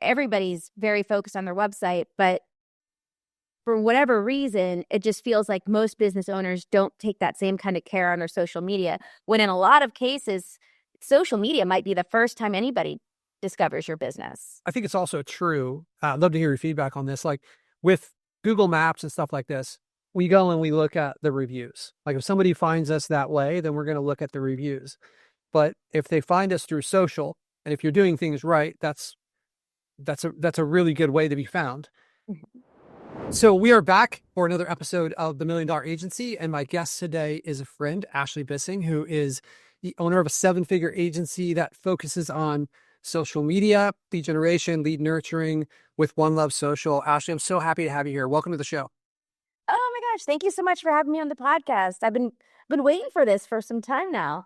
everybody's very focused on their website, but for whatever reason, it just feels like most business owners don't take that same kind of care on their social media, when in a lot of cases, social media might be the first time anybody discovers your business. I think it's also true. I'd love to hear your feedback on this. Like with Google Maps and stuff like this, we go and we look at the reviews. Like if somebody finds us that way, then we're going to look at the reviews. But if they find us through social, and if you're doing things right, that's a really good way to be found. So we are back for another episode of the $1 Million Agency, and my guest today is a friend, Ashely Bissing, who is the owner of a 7-figure agency that focuses on social media, lead generation, lead nurturing with One Love Social. Ashely, I'm so happy to have you here. Welcome to the show. Oh my gosh, thank you so much for having me on the podcast. I've been waiting for this for some time now.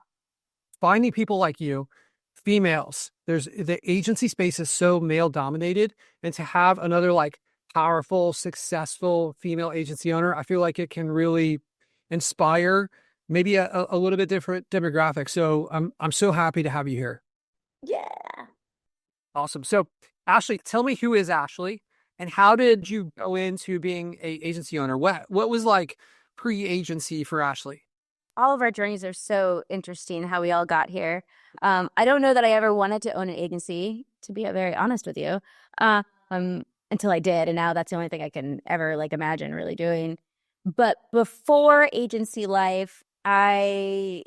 Finding people like you, females, the agency space is so male dominated, and to have another like powerful, successful female agency owner, I feel like it can really inspire maybe a little bit different demographic. So I'm so happy to have you here. Yeah. Awesome. So Ashely, tell me, who is Ashely and how did you go into being a agency owner? What was like pre-agency for Ashely? All of our journeys are so interesting, how we all got here. I don't know that I ever wanted to own an agency, to be very honest with you, until I did. And now that's the only thing I can ever like imagine really doing. But before agency life, I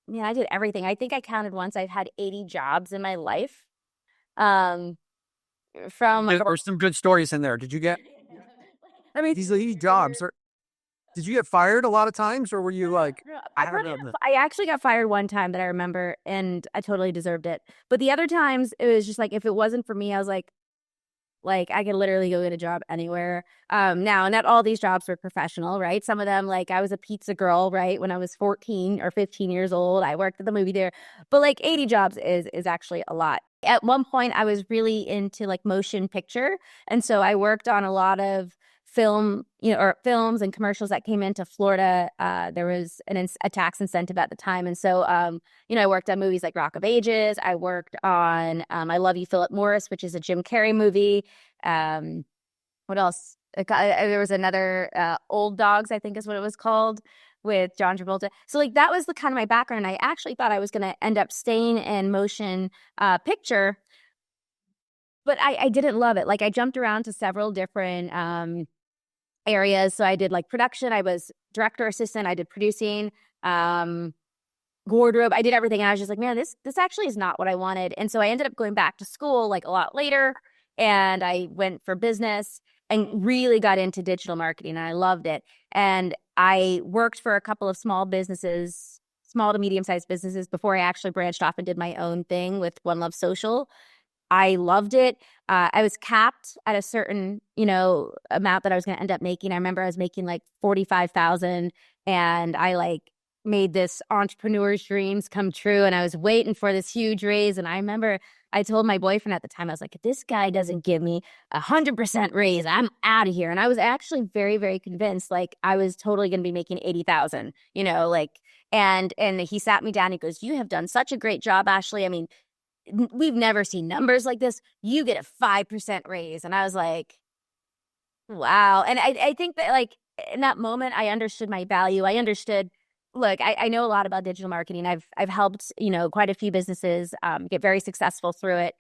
did everything. I think I counted once. I've had 80 jobs in my life. From There are some good stories in there. Did you get, I mean, these 80 jobs, did you get fired a lot of times, or were you like, I actually got fired one time that I remember, and I totally deserved it. But the other times, it was just like, if it wasn't for me, I was like I could literally go get a job anywhere. Now, not all these jobs were professional, right? Some of them, like I was a pizza girl, right? When I was 14 or 15 years old, I worked at the movie there. But like 80 jobs is actually a lot. At one point, I was really into like motion picture. And so I worked on a lot of film, or films and commercials that came into Florida. There was a tax incentive at the time. And so, I worked on movies like Rock of Ages. I worked on I Love You, Philip Morris, which is a Jim Carrey movie. What else? There was another Old Dogs, I think is what it was called, with John Travolta. So like that was the kind of my background. I actually thought I was going to end up staying in motion picture, but I didn't love it. Like I jumped around to several different areas. So I did like production. I was director assistant. I did producing, wardrobe. I did everything. And I was just like, man, this actually is not what I wanted. And so I ended up going back to school like a lot later, and I went for business and really got into digital marketing, and I loved it. And I worked for a couple of small to medium-sized businesses before I actually branched off and did my own thing with One Love Social. I loved it. I was capped at a certain, amount that I was going to end up making. I remember I was making like 45,000, and I like made this entrepreneur's dreams come true. And I was waiting for this huge raise. And I remember I told my boyfriend at the time, I was like, if this guy doesn't give me 100% raise, I'm out of here. And I was actually very, very convinced, like I was totally going to be making 80,000, and he sat me down. He goes, you have done such a great job, Ashely. I mean, we've never seen numbers like this. You get a 5% raise. And I was like, wow. And I think that like in that moment, I understood my value. I understood, look, I know a lot about digital marketing. I've helped, quite a few businesses get very successful through it.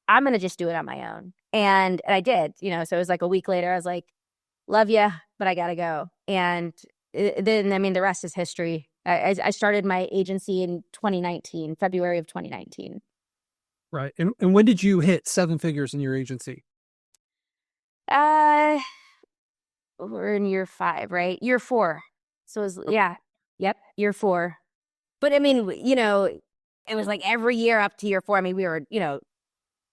I'm going to just do it on my own. And I did, so it was like a week later, I was like, love you, but I got to go. And then, I mean, the rest is history. I started my agency in 2019, February of 2019. Right. And when did you hit 7 figures in your agency? We're in year 5, right? Year 4. So it was, yeah. Yep. Year 4. But I mean, it was like every year up to year 4. I mean, we were,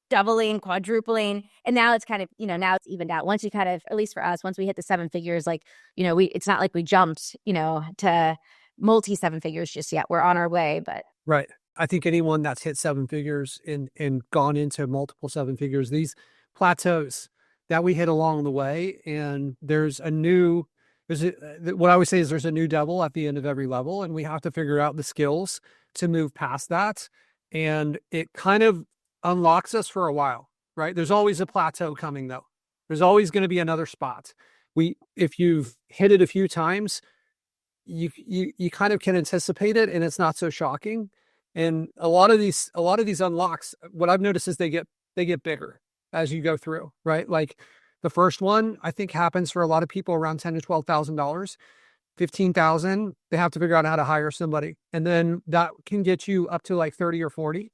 doubling, quadrupling. And now it's kind of, now it's evened out. Once you kind of, at least for us, once we hit the 7 figures, like, it's not like we jumped, to multi 7 figures just yet. We're on our way, but. Right. I think anyone that's hit 7 figures and gone into multiple 7 figures, these plateaus that we hit along the way, and what I always say is there's a new devil at the end of every level, and we have to figure out the skills to move past that. And it kind of unlocks us for a while, right? There's always a plateau coming though. There's always going to be another spot. If you've hit it a few times, you kind of can anticipate it, and it's not so shocking. And a lot of these unlocks, what I've noticed is they get bigger as you go through, right? Like the first one, I think happens for a lot of people around $10,000 to $12,000. 15,000, they have to figure out how to hire somebody. And then that can get you up to like 30 or 40.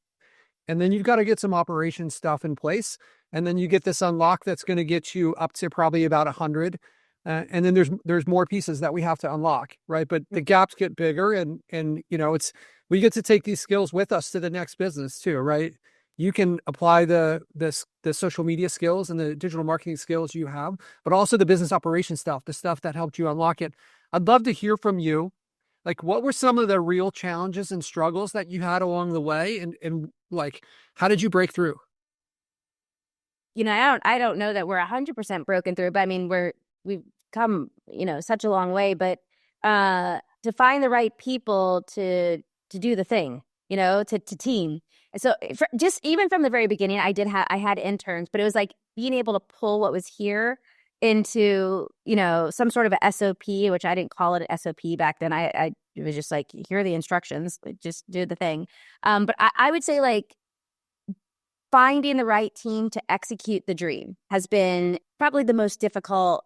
And then you've got to get some operation stuff in place. And then you get this unlock that's going to get you up to probably about 100. And then there's more pieces that we have to unlock, right? But the gaps get bigger, and it's we get to take these skills with us to the next business too, right? You can apply the social media skills and the digital marketing skills you have, but also the business operation stuff, the stuff that helped you unlock it. I'd love to hear from you. Like, what were some of the real challenges and struggles that you had along the way, and like, how did you break through? I don't know that we're 100% broken through, but I mean, we've come, such a long way, but to find the right people to do the thing, to team. And so just even from the very beginning, I had interns, but it was like being able to pull what was here into, some sort of a SOP, which I didn't call it an SOP back then. It was just like, here are the instructions, just do the thing. But I would say, like, finding the right team to execute the dream has been probably the most difficult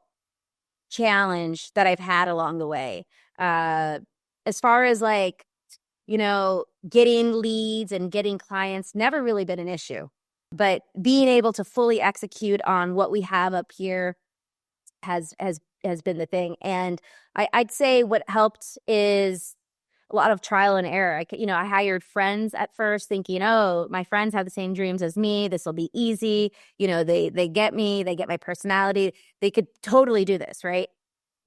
challenge that I've had along the way. As far as like, getting leads and getting clients, never really been an issue. But being able to fully execute on what we have up here has been the thing. And I'd say what helped is a lot of trial and error. I hired friends at first thinking, oh, my friends have the same dreams as me. This will be easy. They get me, they get my personality. They could totally do this, right?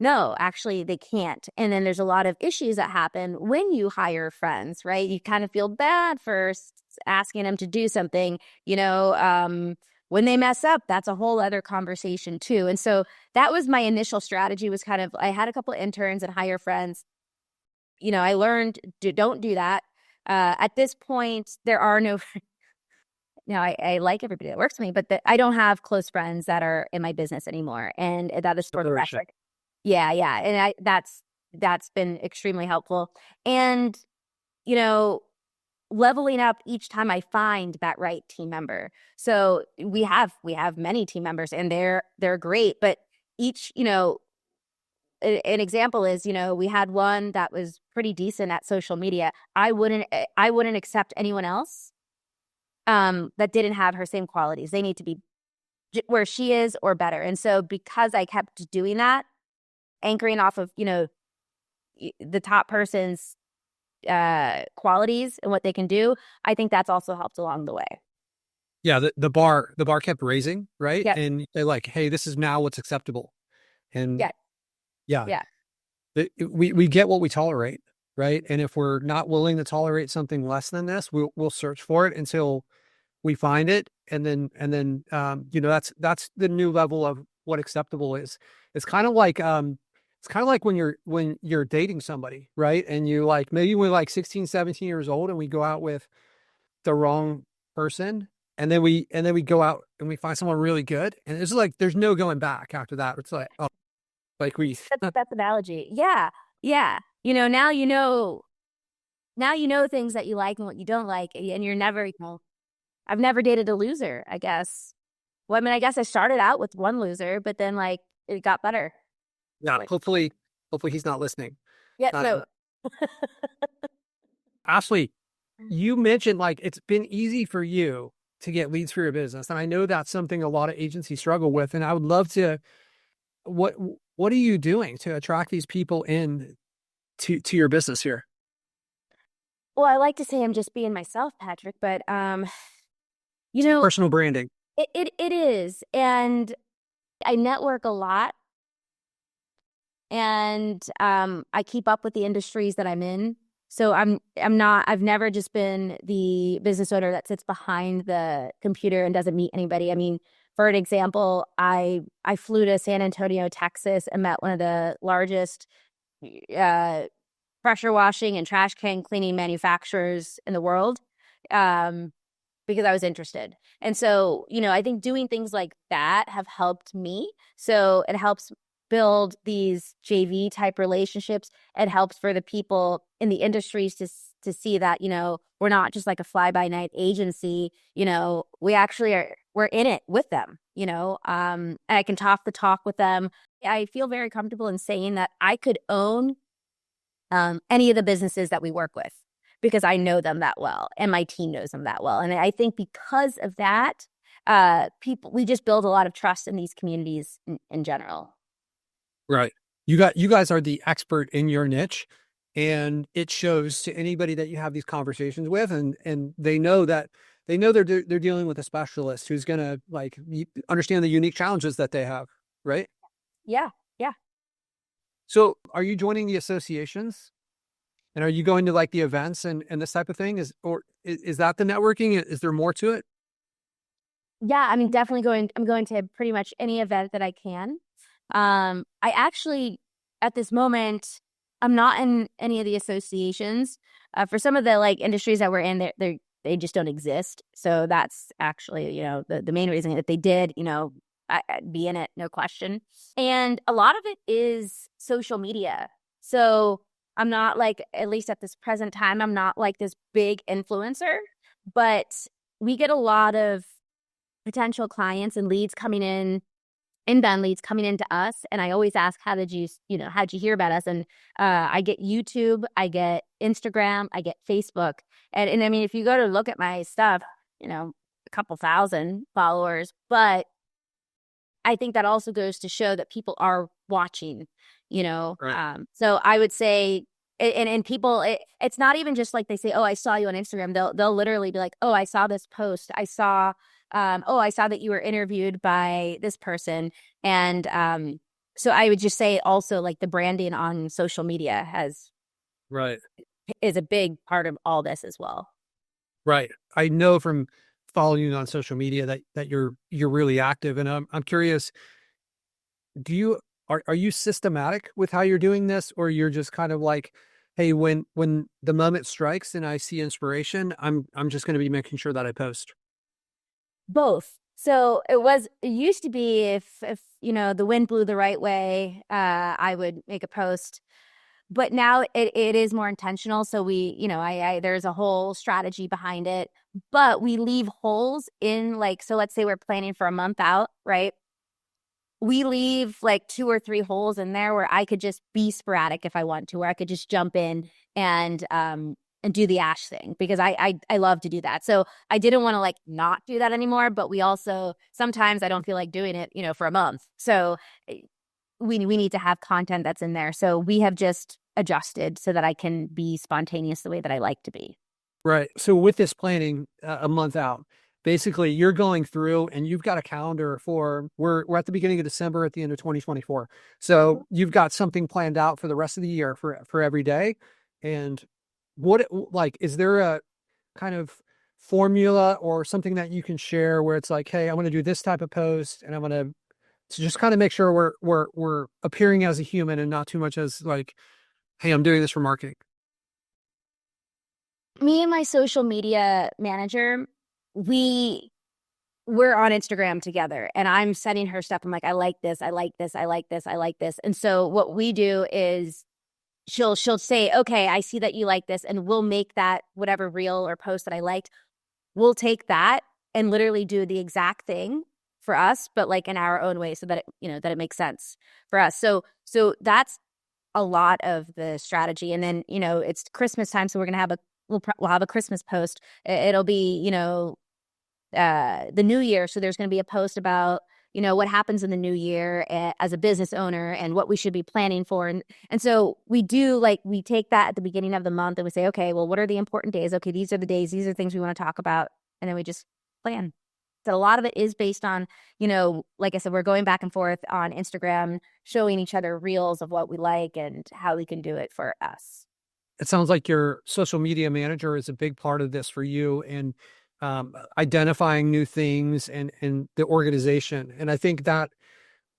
No, actually they can't. And then there's a lot of issues that happen when you hire friends, right? You kind of feel bad first asking them to do something, when they mess up, that's a whole other conversation too. And so that was my initial strategy, was kind of, I had a couple interns and hire friends. I learned, don't do that. At this point, there are no, now I like everybody that works with me, but I don't have close friends that are in my business anymore. And that is for the record. Yeah. Yeah. And that's been extremely helpful. And, leveling up each time I find that right team member. So we have many team members, and they're great, but each, an example is, we had one that was pretty decent at social media. I wouldn't accept anyone else that didn't have her same qualities. They need to be where she is or better. And so because I kept doing that, anchoring off of, the top person's qualities and what they can do, I think that's also helped along the way. Yeah, the bar kept raising, right? Yep. And they're like, hey, this is now what's acceptable. And Yeah. yeah, Yeah. we get what we tolerate, right? And if we're not willing to tolerate something less than this, we'll search for it until we find it. And then that's the new level of what acceptable is. It's kind of like when you're dating somebody, right? And you like, maybe we're like 16, 17 years old, and we go out with the wrong person, and then we go out and we find someone really good, and it's like there's no going back after that. It's like, oh, like we That's analogy. Yeah. Yeah. Now you know things that you like and what you don't like, and you're never, I've never dated a loser, I guess. Well, I mean, I guess I started out with one loser, but then like it got better. yeah. Hopefully he's not listening. Yeah, no. Ashely, you mentioned like it's been easy for you to get leads for your business, and I know that's something a lot of agencies struggle with. And I would love to, what are you doing to attract these people in to your business here? Well, I like to say I'm just being myself, Patrick, but Personal branding. it is. And I network a lot, and I keep up with the industries that I'm in. So I've never just been the business owner that sits behind the computer and doesn't meet anybody. I mean, for an example, I flew to San Antonio, Texas, and met one of the largest pressure washing and trash can cleaning manufacturers in the world. because I was interested. And so, I think doing things like that have helped me. So it helps build these JV type relationships. It helps for the people in the industries to see that, we're not just like a fly by night agency, we actually we're in it with them, and I can talk the talk with them. I feel very comfortable in saying that I could own any of the businesses that we work with because I know them that well and my team knows them that well. And I think because of that, we just build a lot of trust in these communities in general. Right. You guys are the expert in your niche, and it shows to anybody that you have these conversations with, and they know they're dealing with a specialist who's going to like understand the unique challenges that they have. Right. Yeah. Yeah. So are you joining the associations? And are you going to like the events and this type of thing? Is that the networking? Is there more to it? Yeah, I mean, I'm going to pretty much any event that I can. I actually, at this moment, I'm not in any of the associations. For some of the like industries that we're in, they just don't exist. So that's actually, the main reason. If they did, I'd be in it, no question. And a lot of it is social media. So I'm not like, at least at this present time, I'm not like this big influencer, but we get a lot of potential clients and leads coming in, inbound leads coming into us. And I always ask, how'd you hear about us? And I get YouTube, I get Instagram, I get Facebook. And I mean, if you go to look at my stuff, a couple thousand followers, but I think that also goes to show that people are watching, Right. So I would say, and people, it's not even just like they say, oh, I saw you on Instagram. They'll literally be like, oh, I saw this post. I saw that you were interviewed by this person. And so I would just say also like the branding on social media Right. is a big part of all this as well. Right. I know from following you on social media that you're really active, and I'm curious. Do you are you systematic with how you're doing this, or you're just kind of like, hey, when the moment strikes and I see inspiration, I'm just going to be making sure that I post. Both. So it used to be if the wind blew the right way, I would make a post. But now it is more intentional. So I there's a whole strategy behind it. But we leave holes in, like, so let's say we're planning for a month out, right? We leave like 2 or 3 holes in there where I could just be sporadic if I want to, where I could just jump in and do the Ash thing, because I love to do that. So I didn't want to like not do that anymore, but we also sometimes I don't feel like doing it, for a month. So we need to have content that's in there. So we have just adjusted so that I can be spontaneous the way that I like to be. Right. So with this planning a month out, basically you're going through and you've got a calendar for we're at the beginning of December at the end of 2024. So you've got something planned out for the rest of the year for every day. And like is there a kind of formula or something that you can share where it's like, hey, I'm going to do this type of post and I'm going to just kind of make sure we're appearing as a human and not too much as like, hey, I'm doing this for marketing. Me and my social media manager, we're on Instagram together, and I'm sending her stuff. I'm like, I like this, I like this, I like this, I like this. And so what we do is she'll say, okay, I see that you like this, and we'll make that whatever reel or post that I liked. We'll take that and literally do the exact thing for us, but like in our own way, so that that it makes sense for us. So that's a lot of the strategy. And then it's Christmas time, so we're gonna have we'll have a Christmas post. It'll be the new year, so there's going to be a post about what happens in the new year as a business owner and what we should be planning for. And so we take that at the beginning of the month and we say, okay, well, what are the important days? Okay, these are the days, these are things we want to talk about, and then we just plan. So a lot of it is based on, like I said, we're going back and forth on Instagram, showing each other reels of what we like and how we can do it for us. It sounds like your social media manager is a big part of this for you, and identifying new things and the organization. And I think that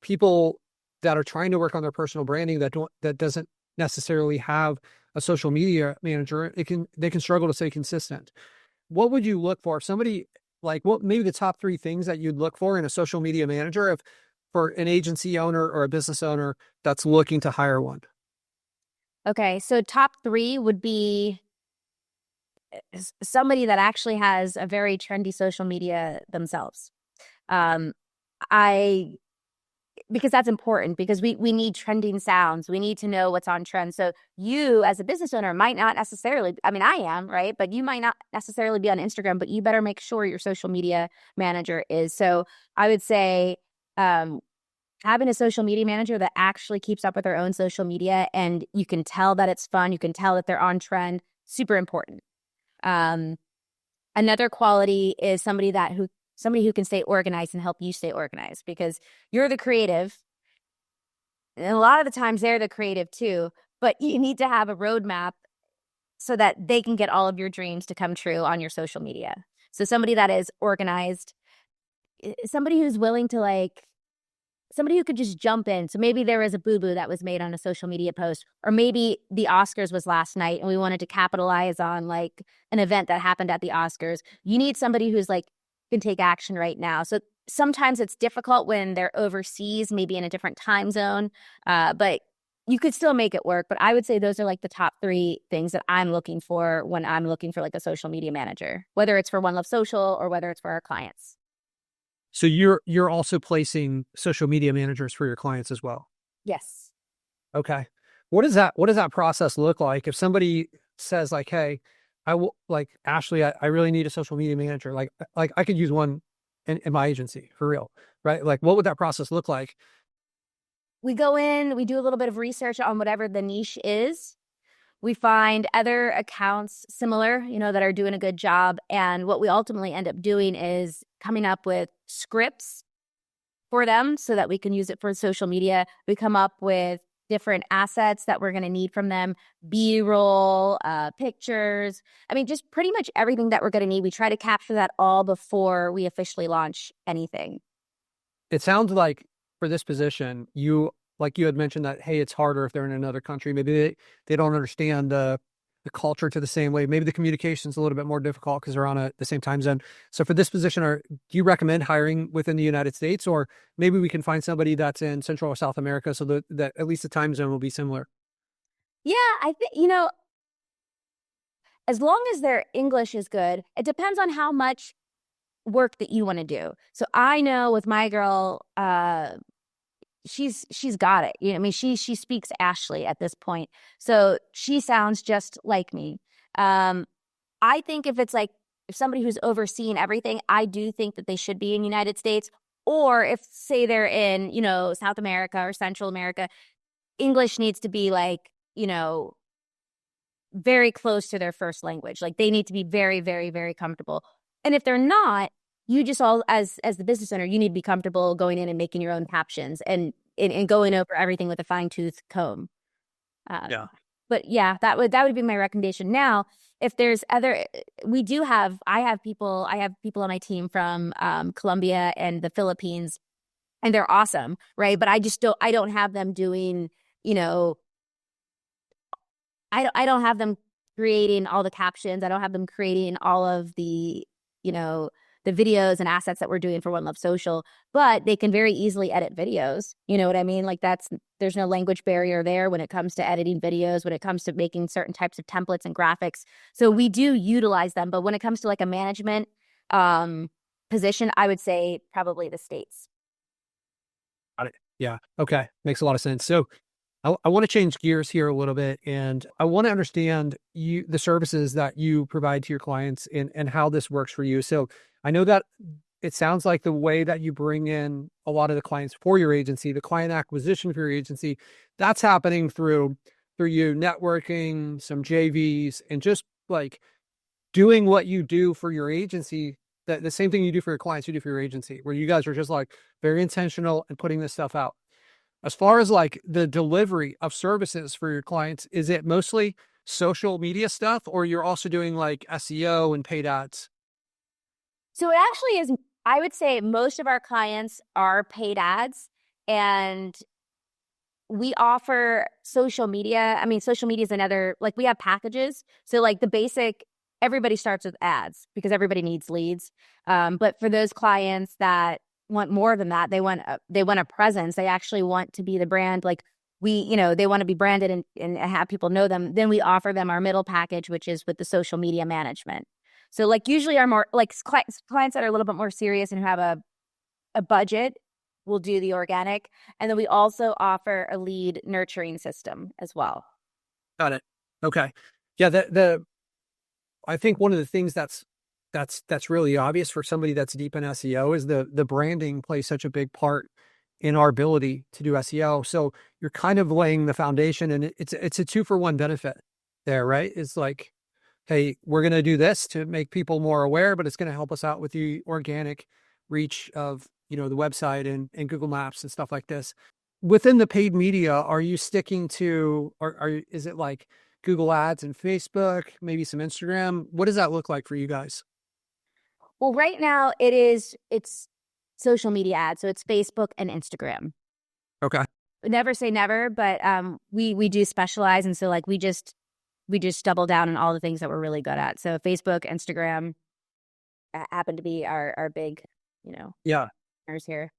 people that are trying to work on their personal branding that doesn't necessarily have a social media manager, they can struggle to stay consistent. what would you look for? If somebody like what maybe the top three things that you'd look for in a social media manager if for an agency owner or a business owner that's looking to hire one? Okay, so top three would be somebody that actually has a very trendy social media themselves. Um, I because that's important because we need trending sounds. We need to know what's on trend. So you as a business owner might not necessarily, I mean, I am, right? But you might not necessarily be on Instagram, but you better make sure your social media manager is. So I would say um, having a social media manager that actually keeps up with their own social media and you can tell that it's fun, you can tell that they're on trend, super important. Um, Another quality is somebody who can stay organized and help you stay organized because you're the creative. And a lot of the times they're the creative too, but you need to have a roadmap so that they can get all of your dreams to come true on your social media. So somebody that is organized, somebody who's willing to somebody who could just jump in. So maybe there was a boo-boo that was made on a social media post, or maybe the Oscars was last night and we wanted to capitalize on like an event that happened at the Oscars. You need somebody who's like can take action right now. So sometimes it's difficult when they're overseas, maybe in a different time zone, but you could still make it work. But I would say those are like the top three things that I'm looking for when I'm looking for like a social media manager, whether it's for One Love Social or whether it's for our clients. So you're also placing social media managers for your clients as well. Yes. Okay. What does that process look like if somebody says like, hey, I will like Ashely, I really need a social media manager. Like I could use one in my agency for real. Right. Like what would that process look like? We go in, we do a little bit of research on whatever the niche is. We find other accounts similar, that are doing a good job. And what we ultimately end up doing is coming up with scripts for them so that we can use it for social media. We come up with different assets that we're going to need from them, B-roll, pictures. I mean, just pretty much everything that we're going to need. We try to capture that all before we officially launch anything. It sounds like for this position, you had mentioned that, hey, it's harder if they're in another country. Maybe they don't understand the culture to the same way. Maybe the communication's a little bit more difficult because they're on the same time zone. So for this position, do you recommend hiring within the United States, or maybe we can find somebody that's in Central or South America so that at least the time zone will be similar? Yeah, I think, as long as their English is good, it depends on how much work that you want to do. So I know with my girl, she's got it. I mean, she speaks Ashely at this point, so she sounds just like me. Um, I think if somebody who's overseeing everything, I do think that they should be in United States, or if say they're in South America or Central America, English needs to be very close to their first language. Like they need to be very, very, very comfortable. And if they're not, you just all as the business owner, you need to be comfortable going in and making your own captions and going over everything with a fine-tooth comb. Yeah. But yeah, that would be my recommendation. Now, if there's other, I have people on my team from Colombia and the Philippines, and they're awesome, right? But I don't have them doing, you know, I don't have them creating all the captions. I don't have them creating all of you know, the videos and assets that we're doing for One Love Social, but they can very easily edit videos. You know what I mean? Like there's no language barrier there when it comes to editing videos, when it comes to making certain types of templates and graphics. So we do utilize them, but when it comes to like a management position, I would say probably the States. Got it. Yeah. Okay. Makes a lot of sense. So I want to change gears here a little bit, and I want to understand the services that you provide to your clients and how this works for you. So I know that it sounds like the way that you bring in a lot of the clients for your agency, the client acquisition for your agency, that's happening through you networking, some JVs, and just like doing what you do for your agency. The same thing you do for your clients, you do for your agency, where you guys are just like very intentional and putting this stuff out. As far as like the delivery of services for your clients, is it mostly social media stuff, or you're also doing like SEO and paid ads? So it actually is, I would say most of our clients are paid ads, and we offer social media. I mean, social media is another, like we have packages. So like the basic everybody starts with ads because everybody needs leads. But for those clients that want more than that, they want a presence. They actually want to be the brand. Like they want to be branded and have people know them. Then we offer them our middle package, which is with the social media management. So like usually our more like clients that are a little bit more serious and who have a budget will do the organic. And then we also offer a lead nurturing system as well. Got it. Okay. Yeah. I think one of the things that's really obvious for somebody that's deep in SEO is the branding plays such a big part in our ability to do SEO. So you're kind of laying the foundation, and it's a 2-for-1 benefit there, right? It's like, hey, we're going to do this to make people more aware, but it's going to help us out with the organic reach of, the website and Google Maps and stuff like this. Within the paid media, are you sticking to, is it like Google Ads and Facebook, maybe some Instagram? What does that look like for you guys? Well, right now it's social media ads. So it's Facebook and Instagram. Okay. Never say never, but we do specialize. And so like we just double down on all the things that we're really good at. So Facebook, Instagram happen to be our big, Yeah. partners here.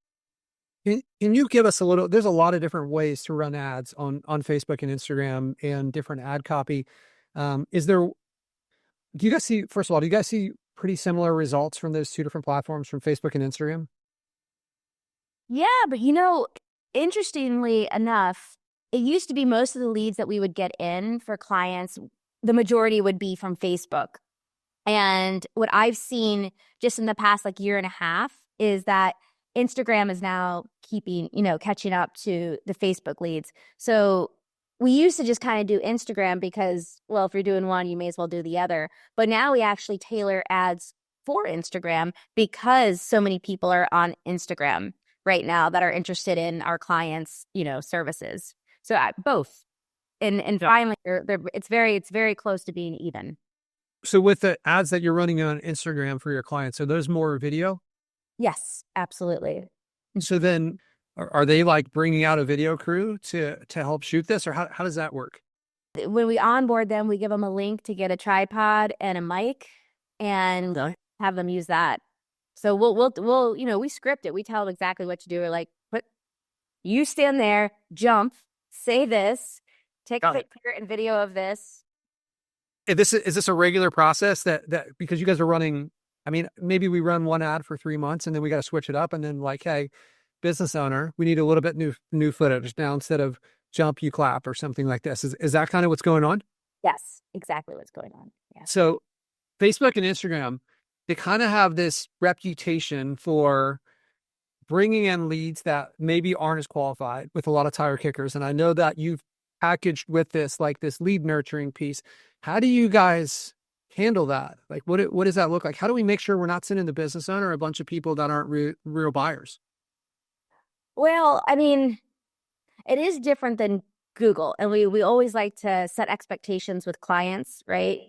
Can you give us a little, there's a lot of different ways to run ads on Facebook and Instagram and different ad copy. Do you guys see, first of all, do you guys see pretty similar results from those two different platforms, from Facebook and Instagram? Yeah, but interestingly enough, it used to be most of the leads that we would get in for clients, the majority would be from Facebook. And what I've seen just in the past like year and a half is that Instagram is now catching up to the Facebook leads. So we used to just kind of do Instagram because, well, if you're doing one, you may as well do the other. But now we actually tailor ads for Instagram because so many people are on Instagram right now that are interested in our clients, services. So both. And finally, it's very close to being even. So with the ads that you're running on Instagram for your clients, are those more video? Yes, absolutely. So then are they like bringing out a video crew to help shoot this, or how does that work? When we onboard them, we give them a link to get a tripod and a mic and Okay. have them use that. So we'll we script it. We tell them exactly what to do. We're like, you stand there, jump, say this, take a picture and video of this. Is this a regular process that because you guys are running, I mean, maybe we run one ad for 3 months and then we got to switch it up, and then like, hey, business owner, we need a little bit new footage now. Instead of jump, you clap or something like this. Is that kind of what's going on? Yes, exactly what's going on. Yeah. So Facebook and Instagram, they kind of have this reputation for bringing in leads that maybe aren't as qualified, with a lot of tire kickers. And I know that you've packaged with this, like this lead nurturing piece. How do you guys handle that? Like, what does that look like? How do we make sure we're not sending the business owner a bunch of people that aren't real buyers? Well, I mean, it is different than Google. And we always like to set expectations with clients, right?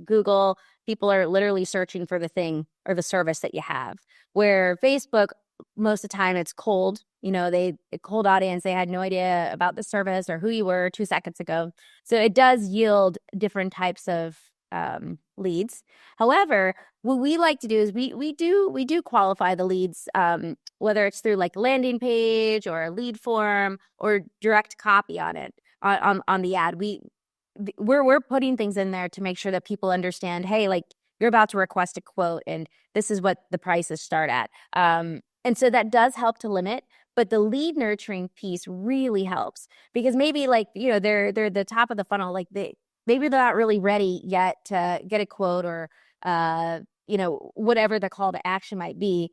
Google, people are literally searching for the thing or the service that you have. Where Facebook, most of the time it's cold. A cold audience, they had no idea about the service or who you were 2 seconds ago. So it does yield different types of leads. However, what we like to do is we do qualify the leads, whether it's through like landing page or a lead form or direct copy on it on the ad. We're putting things in there to make sure that people understand, hey, like you're about to request a quote and this is what the prices start at. And so that does help to limit, but the lead nurturing piece really helps because maybe like, they're the top of the funnel, like maybe they're not really ready yet to get a quote or, whatever the call to action might be,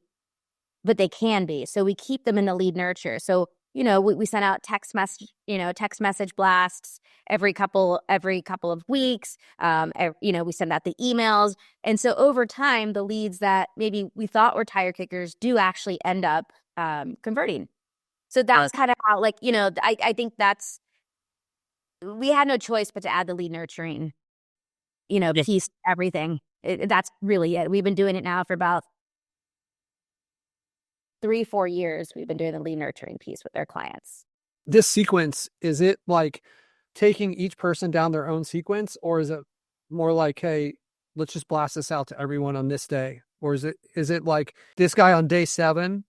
but they can be. So we keep them in the lead nurture. So, we send out text message blasts every couple of weeks. We send out the emails. And so over time, the leads that maybe we thought were tire kickers do actually end up converting. So that's kind of how, like, I think we had no choice but to add the lead nurturing, piece to everything. That's really it. We've been doing it now for about 3-4 years. We've been doing the lead nurturing piece with their clients. This sequence, is it like taking each person down their own sequence, or is it more like, hey, let's just blast this out to everyone on this day? Or is it like this guy on day 7,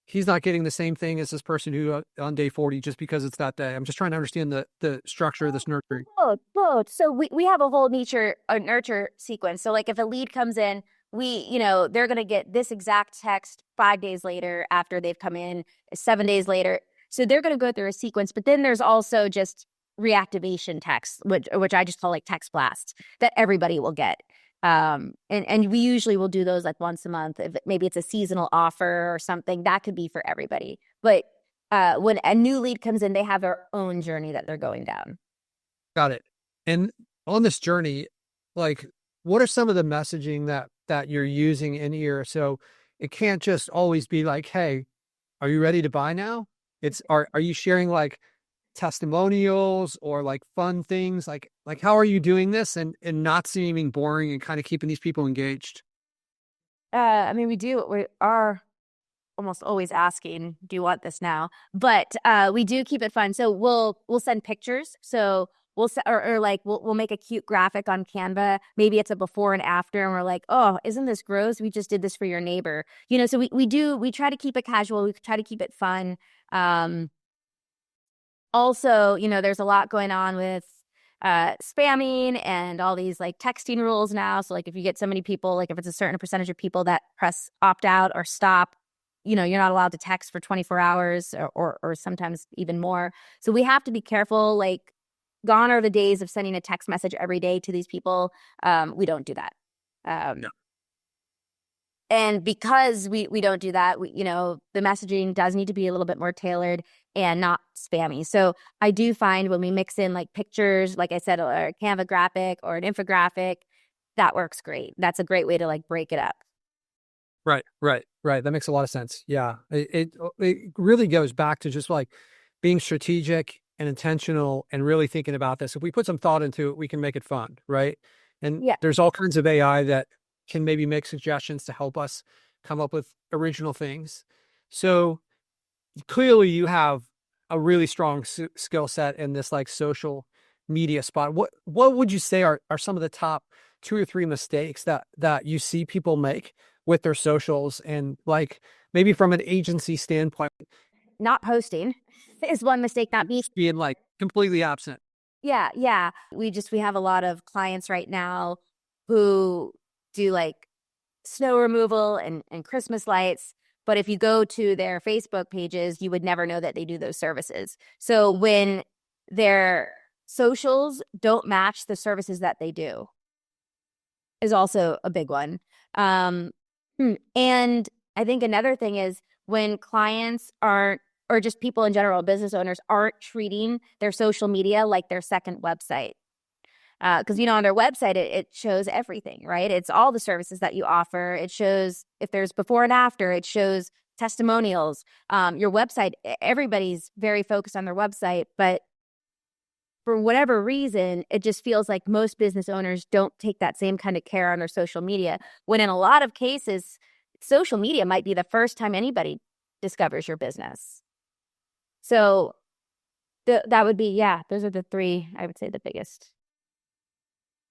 he's not getting the same thing as this person who on day 40 just because it's that day? I'm just trying to understand the structure of this nurturing. Both. So we have a whole nurture sequence. So like if a lead comes in, they're going to get this exact text 5 days later after they've come in, 7 days later. So they're going to go through a sequence, but then there's also just reactivation text, which I just call like text blasts that everybody will get. And we usually will do those like once a month. If maybe it's a seasonal offer or something, that could be for everybody. But when a new lead comes in, they have their own journey that they're going down. Got it. And on this journey, like, what are some of the messaging that you're using in here? So it can't just always be like, hey, are you ready to buy now? Are you sharing like testimonials or like fun things? Like how are you doing this and not seeming boring and kind of keeping these people engaged? I mean, we are almost always asking, do you want this now? But we do keep it fun. So we'll send pictures. So we'll make a cute graphic on Canva. Maybe it's a before and after, and we're like, oh, isn't this gross? We just did this for your neighbor. So we try to keep it casual. We try to keep it fun. Also, there's a lot going on with spamming and all these like texting rules now. So like if you get so many people, like if it's a certain percentage of people that press opt out or stop, you're not allowed to text for 24 hours or sometimes even more. So we have to be careful. Like gone are the days of sending a text message every day to these people. We don't do that. No. And because we don't do that, the messaging does need to be a little bit more tailored and not spammy. So I do find when we mix in like pictures, like I said, or a Canva graphic or an infographic, that works great. That's a great way to like break it up. Right. That makes a lot of sense. Yeah. It really goes back to just like being strategic and intentional and really thinking about this. If we put some thought into it, we can make it fun, right? And Yeah. there's all kinds of AI that can maybe make suggestions to help us come up with original things. So clearly you have a really strong skill set in this like social media spot. What would you say are some of the top 2 or 3 mistakes that you see people make with their socials, and like maybe from an agency standpoint, Not posting is one mistake, not being. just being like completely absent? Yeah. We have a lot of clients right now who do like snow removal and Christmas lights. But if you go to their Facebook pages, you would never know that they do those services. So when their socials don't match the services that they do is also a big one. And I think another thing is when clients aren't, or just people in general, business owners aren't treating their social media like their second website. Because, on their website, it shows everything, right? It's all the services that you offer. It shows if there's before and after. It shows testimonials. Your website, everybody's very focused on their website, but for whatever reason, it just feels like most business owners don't take that same kind of care on their social media, when in a lot of cases, social media might be the first time anybody discovers your business. So that would be, those are the 3, I would say, the biggest.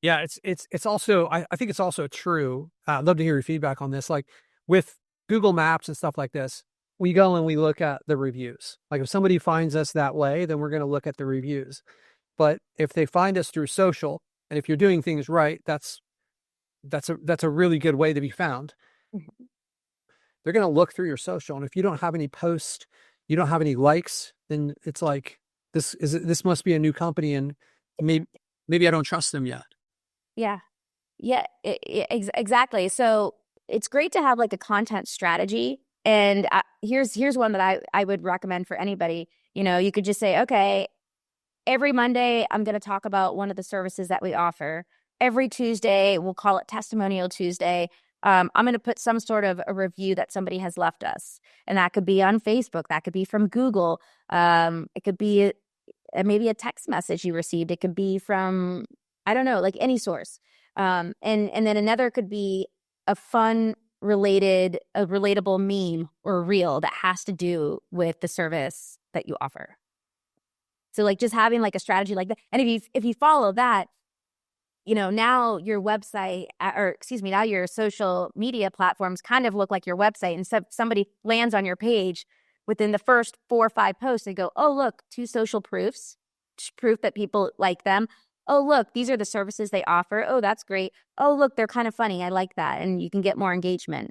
Yeah, it's also I think it's also true. I'd love to hear your feedback on this. Like with Google Maps and stuff like this, we go and we look at the reviews. Like if somebody finds us that way, then we're going to look at the reviews. But if they find us through social, and if you're doing things right, that's a really good way to be found. Mhm. They're going to look through your social, and if you don't have any posts, you don't have any likes, then it's like this must be a new company, and maybe I don't trust them yet. Yeah. Exactly. So it's great to have like a content strategy. And here's one that I would recommend for anybody. You could just say, okay, every Monday, I'm going to talk about one of the services that we offer. Every Tuesday, we'll call it Testimonial Tuesday. I'm going to put some sort of a review that somebody has left us. And that could be on Facebook. That could be from Google. It could be maybe a text message you received. It could be from, I don't know, like any source. And then another could be a relatable meme or reel that has to do with the service that you offer. So like just having like a strategy like that. And if you follow that, now your website, or excuse me, now your social media platforms kind of look like your website. And so somebody lands on your page within the first 4 or 5 posts, they go, oh, look, 2 social proofs, proof that people like them. Oh, look, these are the services they offer. Oh, that's great. Oh, look, they're kind of funny. I like that. And you can get more engagement.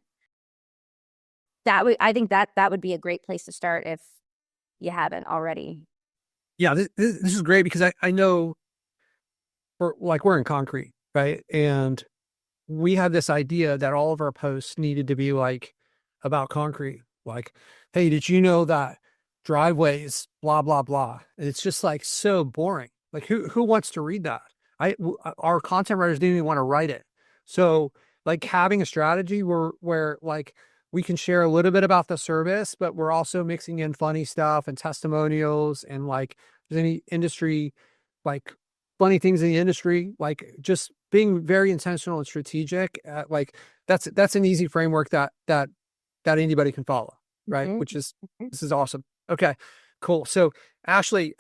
I think that would be a great place to start if you haven't already. Yeah, this is great because I know we're in concrete, right? And we had this idea that all of our posts needed to be like about concrete. Like, hey, did you know that driveways, blah, blah, blah. And it's just like so boring. Like who wants to read that? Our content writers didn't even want to write it. So like having a strategy where like we can share a little bit about the service, but we're also mixing in funny stuff and testimonials and like if there's any industry like funny things in the industry, like just being very intentional and strategic. Like that's an easy framework that anybody can follow, right? Mhm. Which is this is awesome. Okay, cool. So Ashely,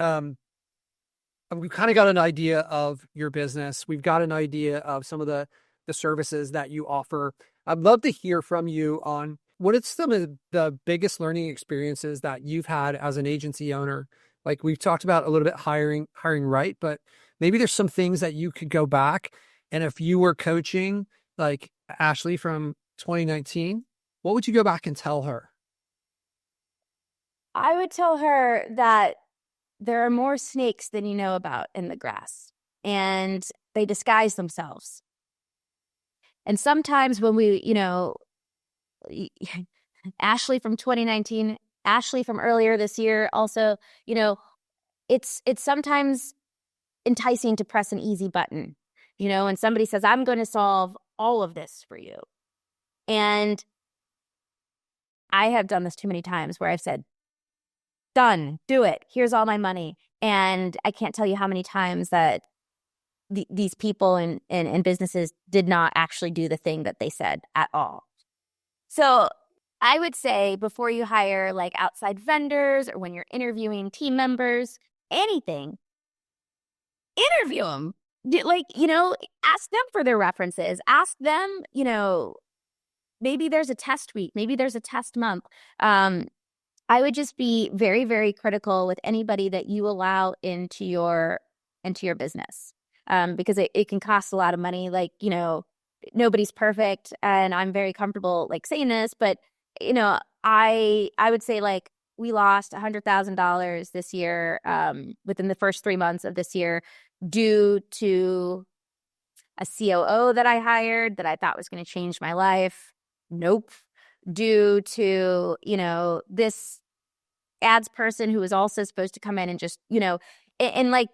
we've kind of got an idea of your business. We've got an idea of some of the services that you offer. I'd love to hear from you on what is some of the biggest learning experiences that you've had as an agency owner. Like we've talked about a little bit hiring right, but maybe there's some things that you could go back and if you were coaching like Ashely from 2019, what would you go back and tell her? I would tell her that there are more snakes than you know about in the grass, and they disguise themselves. And sometimes when Ashely from 2019, Ashely from earlier this year, also, it's sometimes enticing to press an easy button, and somebody says, I'm going to solve all of this for you. And I have done this too many times where I've said, done, do it. Here's all my money. And I can't tell you how many times that these people and businesses did not actually do the thing that they said at all. So I would say before you hire like outside vendors or when you're interviewing team members, anything, interview them. Like, ask them for their references. Ask them, maybe there's a test week, maybe there's a test month. I would just be very, very critical with anybody that you allow into your business, because it can cost a lot of money. Like, nobody's perfect, and I'm very comfortable like saying this, but I would say like we lost $100,000 this year, within the first 3 months of this year, due to a COO that I hired that I thought was going to change my life. Nope. Due to, this ads person who was also supposed to come in and just, and like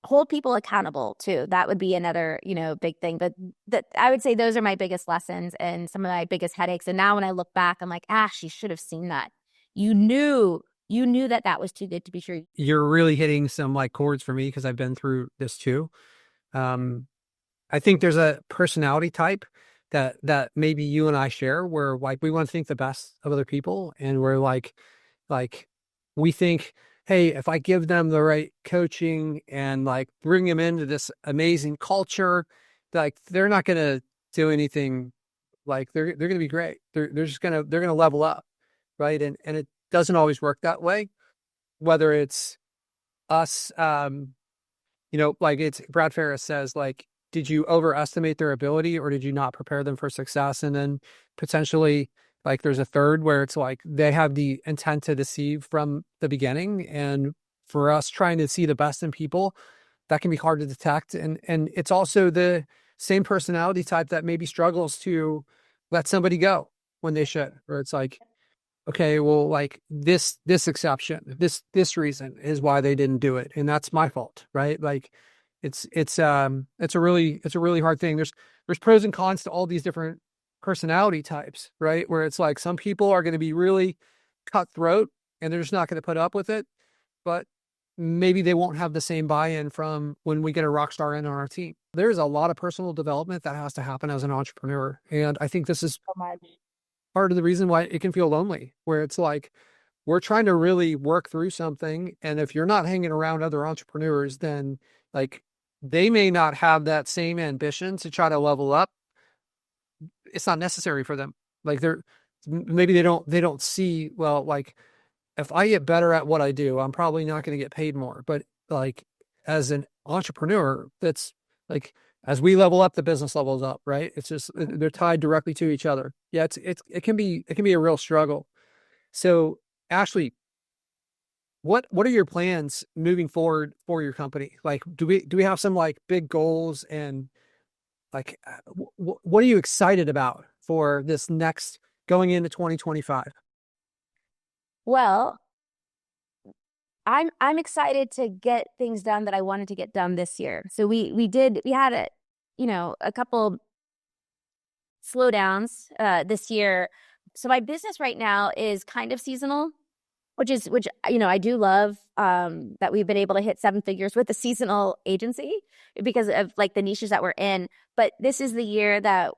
hold people accountable too. That would be another, big thing. But that I would say those are my biggest lessons and some of my biggest headaches. And now when I look back, I'm like, Ash, you should have seen that. You knew that was too good to be true. You're really hitting some like chords for me because I've been through this too. Um, I think there's a personality type that maybe you and I share where like we want to think the best of other people and we're like we think, hey, if I give them the right coaching and like bring them into this amazing culture, like they're not gonna do anything like they're gonna be great. They're just they're gonna level up, right? And it doesn't always work that way, whether it's us like it's Brad Ferris says, like, did you overestimate their ability or did you not prepare them for success? And then potentially, like, there's a third where it's like they have the intent to deceive from the beginning. And for us trying to see the best in people, that can be hard to detect. And it's also the same personality type that maybe struggles to let somebody go when they should, or it's like, okay, well, like this exception, this reason is why they didn't do it, and that's my fault, right? Like, it's a really hard thing. There's pros and cons to all these different personality types, right? Where it's like some people are going to be really cutthroat and they're just not going to put up with it, but maybe they won't have the same buy-in from when we get a rock star in on our team. There's a lot of personal development that has to happen as an entrepreneur, and I think this is part of the reason why it can feel lonely, where it's like we're trying to really work through something. And if you're not hanging around other entrepreneurs, then like they may not have that same ambition to try to level up. It's not necessary for them. Like maybe they don't see, well, like if I get better at what I do, I'm probably not going to get paid more. But like as an entrepreneur, that's like as we level up, the business levels up, right? It's just they're tied directly to each other. Yeah, it can be a real struggle. So, Ashely, what are your plans moving forward for your company? Like, do we have some like big goals and like what are you excited about for this next going into 2025? Well, I'm excited to get things done that I wanted to get done this year. So we had a couple slowdowns this year. So my business right now is kind of seasonal, which I do love that we've been able to hit seven figures with the seasonal agency because of like the niches that we're in. But this is the year that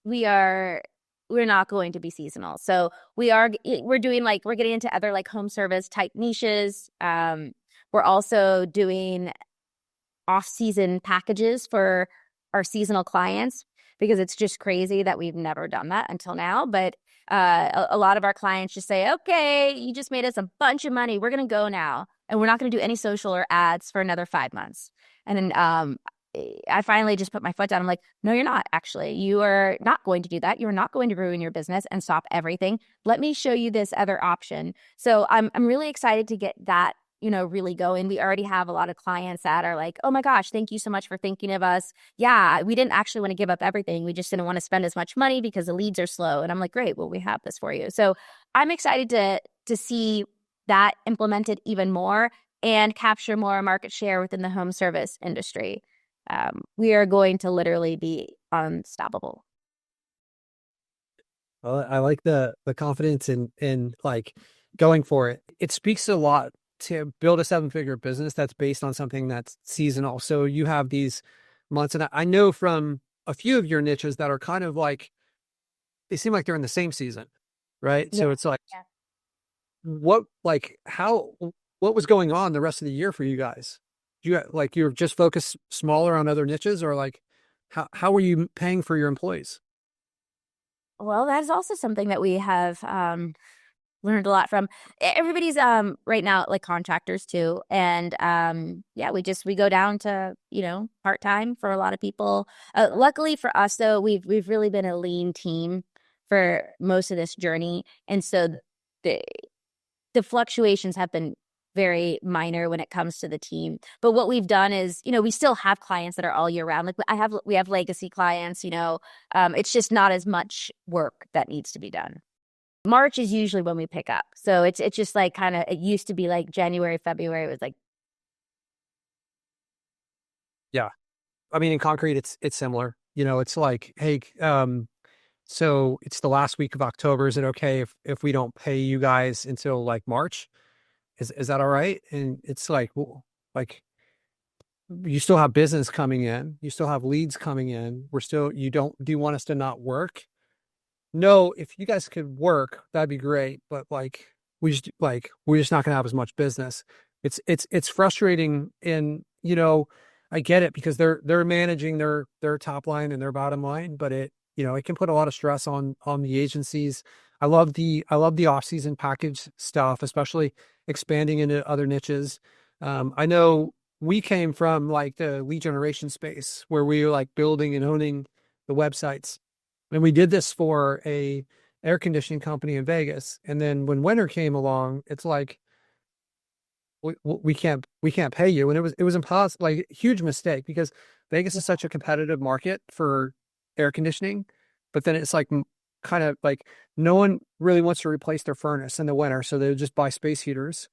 we are we're not going to be seasonal. So we're doing like we're getting into other like home service type niches. We're also doing off-season packages for our seasonal clients because it's just crazy that we've never done that until now. But a lot of our clients just say, okay, you just made us a bunch of money. We're going to go now. And we're not going to do any social or ads for another 5 months. And then I finally just put my foot down. I'm like, no, you're not actually. You are not going to do that. You're not going to ruin your business and stop everything. Let me show you this other option. So I'm really excited to get that really going. We already have a lot of clients that are like, oh my gosh, thank you so much for thinking of us. Yeah, we didn't actually want to give up everything. We just didn't want to spend as much money because the leads are slow. And I'm like, great, well, we have this for you. So I'm excited to see that implemented even more and capture more market share within the home service industry. We are going to literally be unstoppable. Well, I like the confidence in like going for it. It speaks a lot to build a seven-figure business that's based on something that's seasonal. So you have these months, and I know from a few of your niches that are kind of like they seem like they're in the same season, right? Yeah. So it's like Yeah. what was going on the rest of the year for you guys? Like you're just focused smaller on other niches, or like how were you paying for your employees? Well, that is also something that we have learned a lot from. Everybody's right now like contractors too, and yeah, we go down to part-time for a lot of people. Luckily for us though, we've really been a lean team for most of this journey, and so the the fluctuations have been very minor when it comes to the team. But what we've done is, we still have clients that are all year round. Like we have legacy clients, it's just not as much work that needs to be done. March is usually when we pick up. So it's just like kind of, it used to be like January, February. It was like, Yeah. I mean, in concrete, it's similar. It's like, hey, so it's the last week of October. Is it okay if we don't pay you guys until like March? Is that all right? And it's like, well, like you still have business coming in, you still have leads coming in. Do you want us to not work? No, if you guys could work, that'd be great. But like, we're just not gonna have as much business. It's frustrating, and I get it because they're managing their top line and their bottom line, but it can put a lot of stress on the agencies. I love the off season package stuff, especially expanding into other niches. I know we came from like the lead generation space where we were like building and owning the websites. And we did this for a air conditioning company in Vegas. And then when winter came along, it's like we can't pay you. And it was impossible, like huge mistake because Vegas is such a competitive market for air conditioning. But then it's like kind of like no one really wants to replace their furnace in the winter, so they just buy space heaters.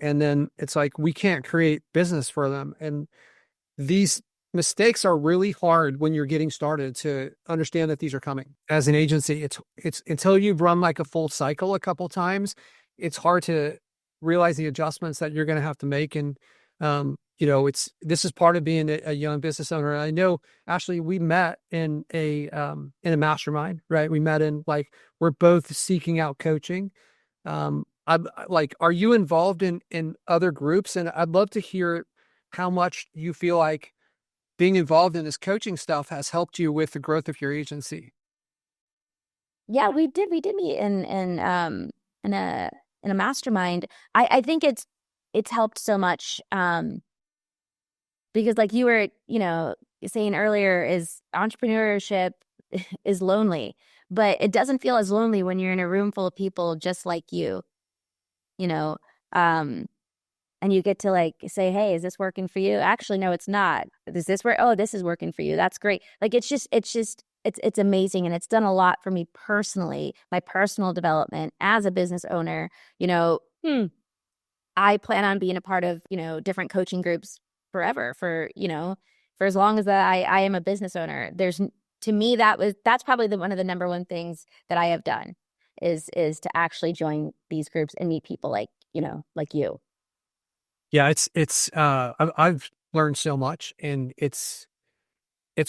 And then it's like we can't create business for them. And these mistakes are really hard when you're getting started to understand that these are coming. As an agency, it's until you've run like a full cycle a couple times, it's hard to realize the adjustments that you're going to have to make. And this is part of being a young business owner. And I know, Ashely, we met in a mastermind, right? We met in like we're both seeking out coaching. I'm like, are you involved in other groups? And I'd love to hear how much you feel like being involved in this coaching stuff has helped you with the growth of your agency. Yeah, we did meet in a in a mastermind. I think it's helped so much because like you were, saying earlier is entrepreneurship is lonely, but it doesn't feel as lonely when you're in a room full of people just like you know. Um and you get to like say, "Hey, is this working for you?" Actually, no, it's not. Is this where? Oh, this is working for you. That's great. Like it's amazing, and it's done a lot for me personally, my personal development as a business owner. I plan on being a part of different coaching groups forever for as long as that I am a business owner. To me that's probably one of the number one things that I have done is to actually join these groups and meet people like you. Yeah, I've learned so much, and it's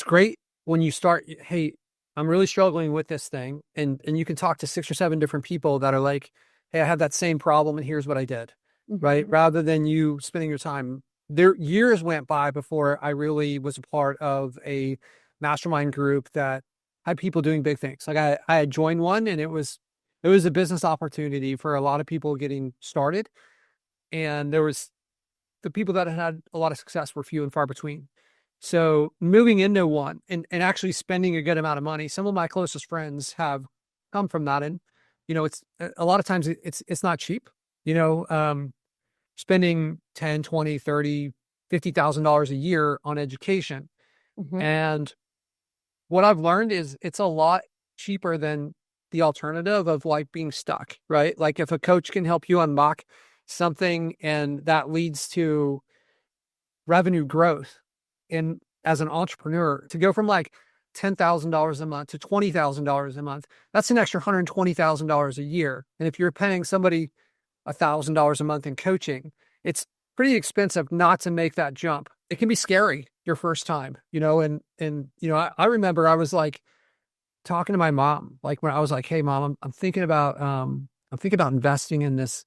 great when you start, hey, I'm really struggling with this thing. And you can talk to 6 or 7 different people that are like, hey, I had that same problem and here's what I did. Right. Mhm. Rather than you spending your time there. Years went by before I really was a part of a mastermind group that had people doing big things. Like I had joined one, and it was a business opportunity for a lot of people getting started. And there was the people that had a lot of success were few and far between. So moving into one and actually spending a good amount of money, some of my closest friends have come from that. And, it's a lot of times it's not cheap, spending 10, 20, 30, $50,000 a year on education. Mhm. And what I've learned is it's a lot cheaper than the alternative of like being stuck, right? Like if a coach can help you unlock something and that leads to revenue growth in as an entrepreneur to go from like $10,000 a month to $20,000 a month, that's an extra $120,000 a year. And if you're paying somebody $1,000 a month in coaching, it's pretty expensive not to make that jump. It can be scary your first time, I remember I was like talking to my mom, like when I was like, "Hey mom, I'm thinking about investing in this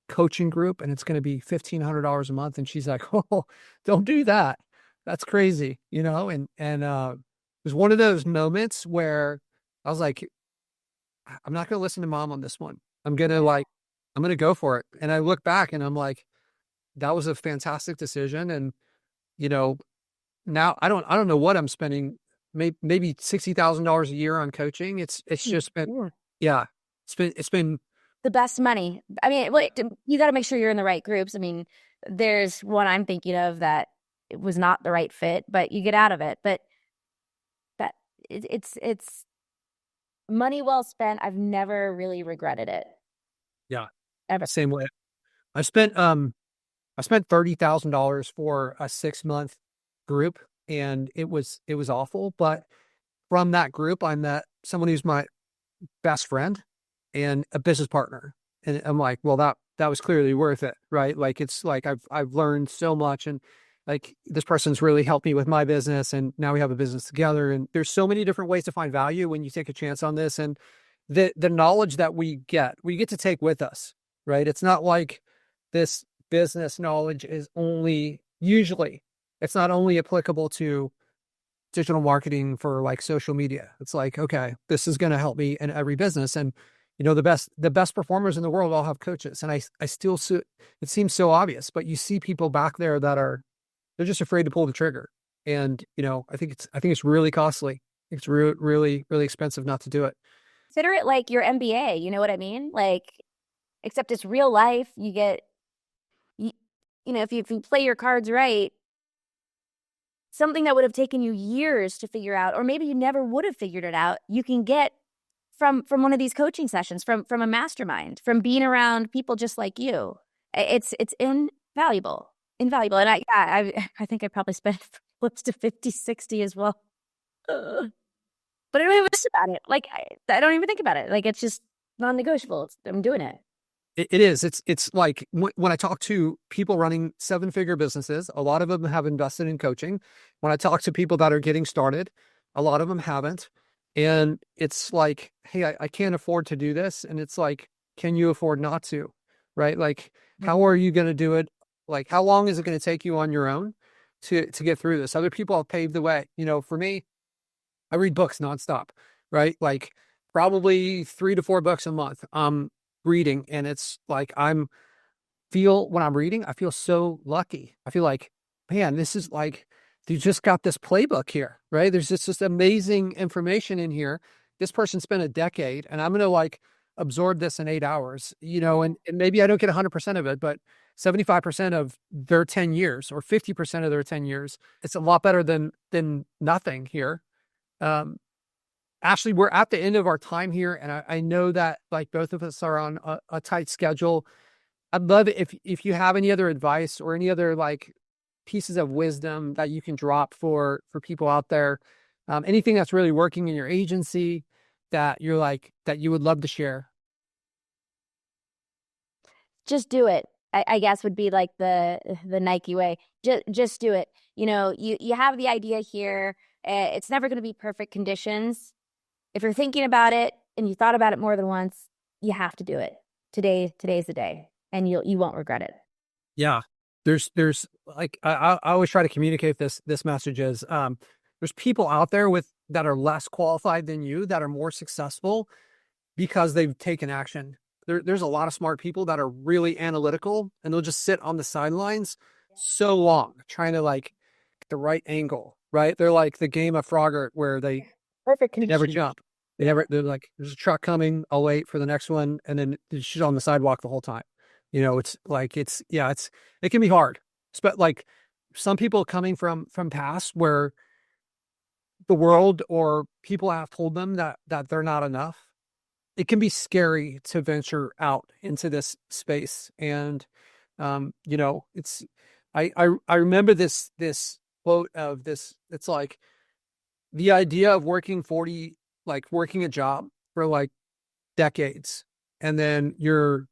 coaching group and it's going to be $1,500 a month." And she's like, "Oh, don't do that. That's crazy." And it was one of those moments where I was like, I'm not going to listen to mom on this one. I'm going to go for it. And I look back and I'm like, that was a fantastic decision. And, you know, now I don't know what I'm spending, maybe $60,000 a year on coaching. It's just been, Yeah. yeah, it's been, The best money. I mean, wait, you got to make sure you're in the right groups. I mean, there's one I'm thinking of that it was not the right fit, but you get out of it. But that it's money well spent. I've never really regretted it yeah, ever. same way. I spent, I spent $30,000 for a 6 month group, and it was awful. But from that group, I met someone who's my best friend and a business partner. And I'm like, well, that was clearly worth it, right? Like it's like I've learned so much, and like this person's really helped me with my business, and now we have a business together. And there's so many different ways to find value when you take a chance on this. And the knowledge that we get to take with us, right? It's not like this business knowledge is only usually it's not only applicable to digital marketing for like social media. It's like, okay, this is going to help me in every business. And the best performers in the world all have coaches. And I still see, it seems so obvious, but you see people back there that they're just afraid to pull the trigger. And, I think it's really costly. It's really, really expensive not to do it. Consider it like your MBA. You know what I mean? Like, except it's real life. You, if you play your cards right, something that would have taken you years to figure out, or maybe you never would have figured it out, you can get from one of these coaching sessions, from a mastermind, from being around people just like you. It's invaluable. And I think I probably spent close to 50, 60 as well. Ugh. But I don't even miss about it. Like I don't even think about it. Like it's just non-negotiable. I'm doing it. It is. It's like when I talk to people running 7-figure businesses, a lot of them have invested in coaching. When I talk to people that are getting started, a lot of them haven't. And it's like, hey, I can't afford to do this. And it's like, can you afford not to? Right? Like, how are you going to do it? Like, how long is it going to take you on your own? to get through this. Other people have paved the way. For me, I read books nonstop, right? Like probably 3 to 4 books a month. Reading, and it's like when I'm reading, I feel so lucky. I feel like, man, this is like you just got this playbook here, right? There's just amazing information in here. This person spent a decade, and I'm gonna like absorb this in 8 hours, and maybe I don't get 100% of it, but 75% of their 10 years or 50% of their 10 years, it's a lot better than nothing here. Um, Ashely, we're at the end of our time here, and I know that like both of us are on a tight schedule. I'd love it if you have any other advice or any other like pieces of wisdom that you can drop for people out there. Anything that's really working in your agency that you're like that you would love to share. Just do it. I guess would be like the Nike way. Just do it. You have the idea here. It's never going to be perfect conditions. If you're thinking about it and you thought about it more than once, you have to do it. Today's the day, and you won't regret it. Yeah. There's like I always try to communicate this message is there's people out there that are less qualified than you that are more successful because they've taken action. There's a lot of smart people that are really analytical, and they'll just sit on the sidelines so long trying to like get the right angle, right? They're like the game of Frogger where Perfect they never conditions. jump. They're like, there's a truck coming. I'll wait for the next one. And then she's on the sidewalk the whole time. It's like, it can be hard. But like some people coming from past where the world or people have told them that they're not enough, it can be scary to venture out into this space. And, it's, I remember this quote of this, it's like, the idea of working working a job for like decades, and then you're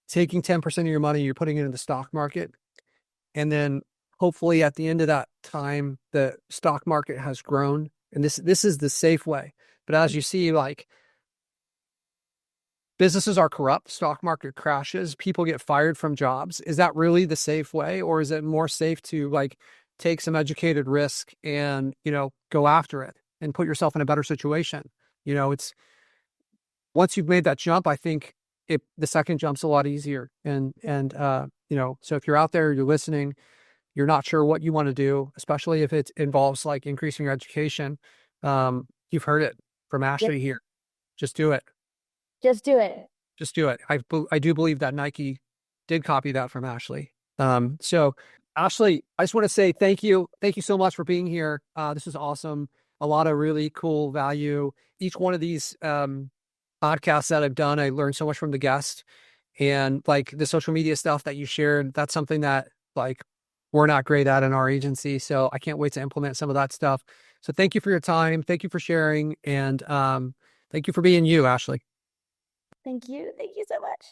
taking 10% of your money, you're putting it in the stock market. And then hopefully at the end of that time, the stock market has grown. And this is the safe way. But as you see, like businesses are corrupt, stock market crashes, people get fired from jobs. Is that really the safe way? Or is it more safe to like take some educated risk and, go after it and put yourself in a better situation? It's once you've made that jump, I think the second jump's a lot easier. So if you're out there, you're listening, you're not sure what you want to do, especially if it involves like increasing your education. You've heard it from Yep. Ashely here. Just do it. Just do it. Just do it. I do believe that Nike did copy that from Ashely. So Ashely, I just want to say thank you. Thank you so much for being here. This is awesome. A lot of really cool value. Each one of these podcasts that I've done, I learned so much from the guest, and like the social media stuff that you shared. That's something that like we're not great at in our agency. So I can't wait to implement some of that stuff. So thank you for your time. Thank you for sharing. And thank you for being you, Ashely. Thank you. Thank you so much.